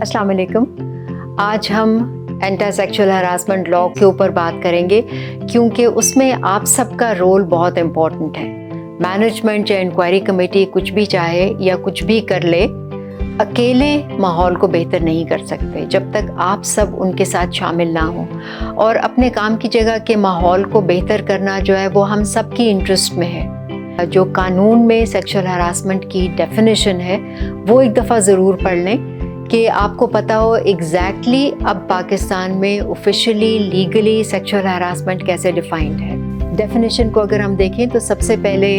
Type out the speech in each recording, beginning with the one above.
अस्सलाम वालेकुम। आज हम एंटी सेक्सुअल हरासमेंट लॉ के ऊपर बात करेंगे क्योंकि उसमें आप सबका रोल बहुत इम्पोर्टेंट है। मैनेजमेंट या इंक्वायरी कमेटी कुछ भी चाहे या कुछ भी कर ले, अकेले माहौल को बेहतर नहीं कर सकते जब तक आप सब उनके साथ शामिल ना हो। और अपने काम की जगह के माहौल को बेहतर करना जो है वो हम सब की इंटरेस्ट में है। जो कानून में सेक्सुअल हरासमेंट की डेफिनेशन है वो एक दफ़ा ज़रूर पढ़ लें कि आपको पता हो एग्जैक्टली अब पाकिस्तान में ऑफिशियली लीगली सेक्सुअल हरासमेंट कैसे डिफाइंड है। डेफिनेशन को अगर हम देखें तो सबसे पहले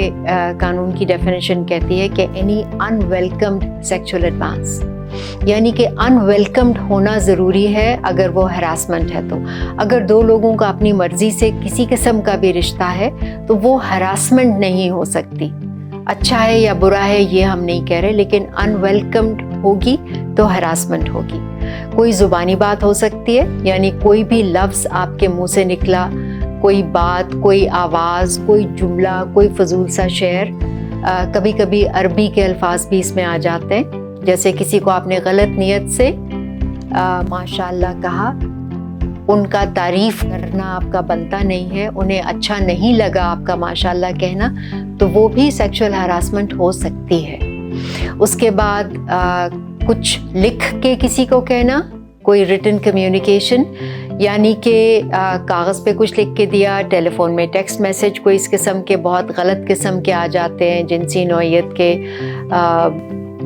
कानून की डेफिनेशन कहती है कि एनी अनवेलकम्ड सेक्सुअल एडवांस, यानी कि अनवेलकम्ड होना ज़रूरी है अगर वो हरासमेंट है। तो अगर दो लोगों का अपनी मर्ज़ी से किसी किस्म का भी रिश्ता है तो वो हरासमेंट नहीं हो सकती। अच्छा है या बुरा है ये हम नहीं कह रहे, लेकिन अनवेलकम्ड होगी तो हरासमेंट होगी। कोई ज़ुबानी बात हो सकती है, यानी कोई भी लफ्ज़ आपके मुंह से निकला, कोई बात, कोई आवाज़, कोई जुमला, कोई फजूल सा शेर, कभी कभी अरबी के अल्फाज भी इसमें आ जाते हैं। जैसे किसी को आपने गलत नियत से माशाल्लाह कहा, उनका तारीफ़ करना आपका बनता नहीं है, उन्हें अच्छा नहीं लगा आपका माशाल्लाह कहना, तो वो भी सेक्सुअल हरासमेंट हो सकती है। उसके बाद कुछ लिख के किसी को कहना, कोई रिटन कम्युनिकेशन, यानी कि कागज़ पे कुछ लिख के दिया, टेलीफोन में टेक्स्ट मैसेज, कोई इस किस्म के बहुत गलत किस्म के आ जाते हैं, जिनसी नौइयत के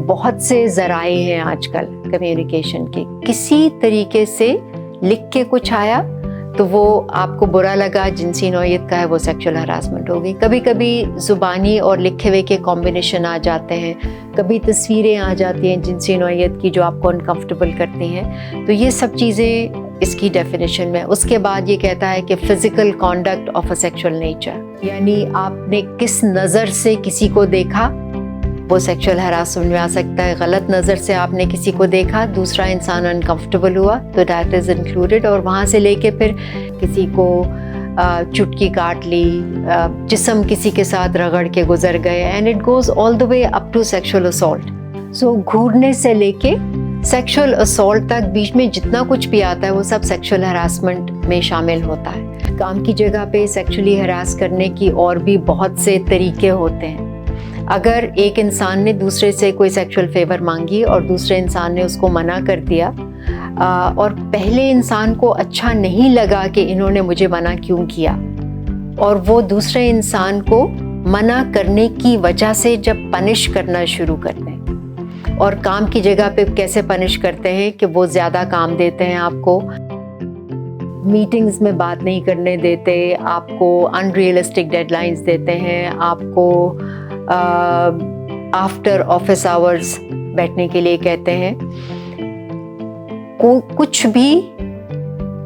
बहुत से ज़राए हैं आजकल कम्युनिकेशन के। किसी तरीके से लिख के कुछ आया तो वो आपको बुरा लगा, जिनसी नौइयत का है, वो सेक्सुअल हरासमेंट होगी। कभी कभी ज़ुबानी और लिखे हुए के कॉम्बिनेशन आ जाते हैं, कभी तस्वीरें आ जाती हैं जिनसी नौइयत की जो आपको अनकंफर्टेबल करती हैं। तो ये सब चीज़ें इसकी डेफिनेशन में। उसके बाद ये कहता है कि physical conduct of a sexual nature, यानी आपने किस नज़र से किसी को देखा वो सेक्सुअल हरासमेंट में आ सकता है। गलत नज़र से आपने किसी को देखा, दूसरा इंसान अनकंफर्टेबल हुआ तो दैट इज़ इंक्लूडेड। और वहाँ से लेके फिर किसी को चुटकी काट ली, जिस्म किसी के साथ रगड़ के गुजर गए, and it goes all the way up to sexual assault. So घूरने से लेके सेक्सुअल असॉल्ट तक बीच में जितना कुछ भी आता है वो सब सेक्सुअल हरासमेंट में शामिल होता है। काम की जगह पे सेक्सुअली हरास करने की और भी बहुत से तरीके होते हैं। अगर एक इंसान ने दूसरे से कोई सेक्सुअल फेवर मांगी और दूसरे इंसान ने उसको मना कर दिया, और पहले इंसान को अच्छा नहीं लगा कि इन्होंने मुझे मना क्यों किया, और वो दूसरे इंसान को मना करने की वजह से जब पनिश करना शुरू करते हैं, और काम की जगह पे कैसे पनिश करते हैं कि वो ज़्यादा काम देते हैं आपको, मीटिंग्स में बात नहीं करने देते, आपको अनरियलिस्टिक डेडलाइंस देते हैं, आपको आफ्टर ऑफिस आवर्स बैठने के लिए कहते हैं, कुछ भी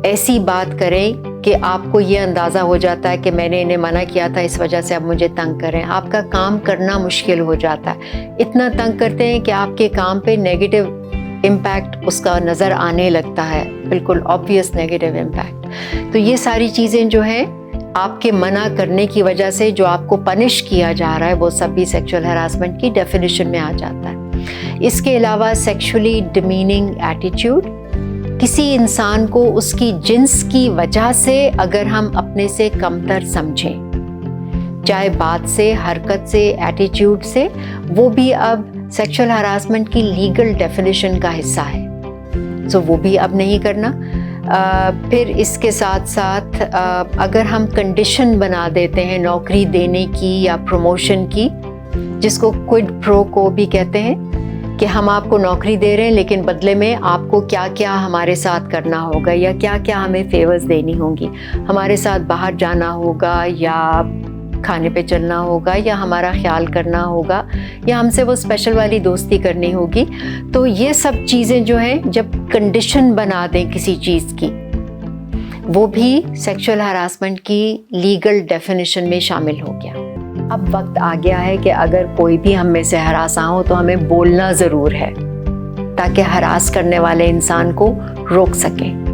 ऐसी बात करें कि आपको ये अंदाज़ा हो जाता है कि मैंने इन्हें मना किया था, इस वजह से अब मुझे तंग करें। आपका काम करना मुश्किल हो जाता है, इतना तंग करते हैं कि आपके काम पे नेगेटिव इम्पैक्ट उसका नज़र आने लगता है, बिल्कुल ऑब्वियस नेगेटिव इम्पैक्ट। तो ये सारी चीज़ें जो हैं आपके मना करने की वजह से जो आपको पनिश किया जा रहा है वो सब भी सेक्सुअल हरासमेंट की डेफिनेशन में आ जाता है। इसके अलावा सेक्सुअली डिमीनिंग एटीट्यूड, किसी इंसान को उसकी जिन्स की वजह से अगर हम अपने से कमतर समझें, चाहे बात से, हरकत से, एटीट्यूड से, वो भी अब सेक्सुअल हरासमेंट की लीगल डेफिनेशन का हिस्सा है। सो वो भी अब नहीं करना। फिर इसके साथ साथ अगर हम कंडीशन बना देते हैं नौकरी देने की या प्रमोशन की, जिसको क्विड प्रो को भी कहते हैं, कि हम आपको नौकरी दे रहे हैं लेकिन बदले में आपको क्या क्या हमारे साथ करना होगा, या क्या क्या हमें फेवर्स देनी होंगी, हमारे साथ बाहर जाना होगा, या खाने पे चलना होगा, या हमारा ख्याल करना होगा, या हमसे वो स्पेशल वाली दोस्ती करनी होगी। तो ये सब चीज़ें जो हैं जब कंडीशन बना दें किसी चीज़ की, वो भी सेक्सुअल हरासमेंट की लीगल डेफिनेशन में शामिल हो गया। अब वक्त आ गया है कि अगर कोई भी हम में से हरासा हो तो हमें बोलना ज़रूर है, ताकि हरास करने वाले इंसान को रोक सकें।